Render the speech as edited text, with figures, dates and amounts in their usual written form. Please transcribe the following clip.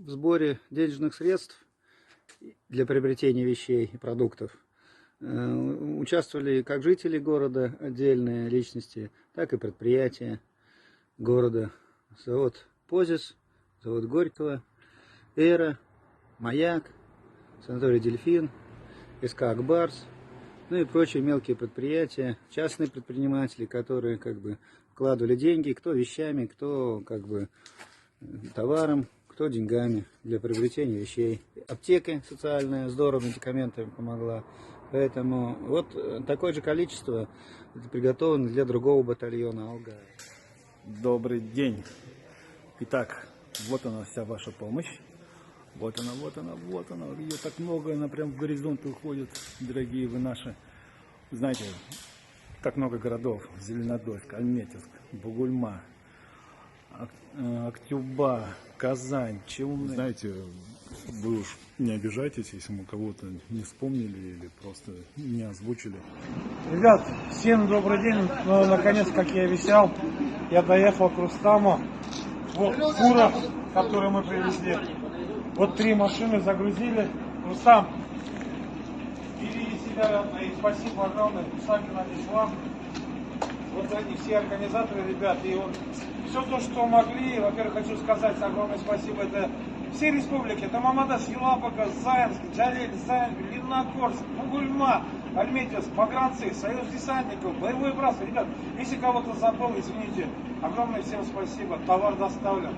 в сборе денежных средств для приобретения вещей и продуктов участвовали как жители города, отдельные личности, так и предприятия города. Завод «Позис», завод Горького, «Эра», «Маяк», санаторий «Дельфин», СК «Акбарс», ну и прочие мелкие предприятия, частные предприниматели, которые вкладывали деньги, кто вещами, кто товаром, кто деньгами для приобретения вещей. Аптека социальная здорово медикаментами помогла. Поэтому вот такое же количество приготовлено для другого батальона «Алгая». Добрый день. Итак, вот она вся ваша помощь. Вот она, вот она, вот она. Ее так много, она прям в горизонт уходит, дорогие вы наши. Знаете, так много городов. Зеленодольск, Альметьевск, Бугульма, Актюба, Казань, Челны. Знаете, вы уж не обижайтесь, если мы кого-то не вспомнили или просто не озвучили. Ребят, всем добрый день. Ну, наконец, как я обещал, я доехал к Рустаму. Вот фура, которую мы привезли. Вот 3 машины загрузили. Рустам, бери себя, и спасибо огромное. Сами надеюсь вам. Вот они все организаторы, ребят, и вот все то, что могли. Во-первых, хочу сказать огромное спасибо. Это все республики. Это Мамадаш, Елабуга, Заинск, Джалиль, Заинск, Лениногорск, Бугульма, Альметьевск, погранцы, Союз десантников, боевой братство. Ребят, если кого-то забыл, извините. Огромное всем спасибо. Товар доставлен.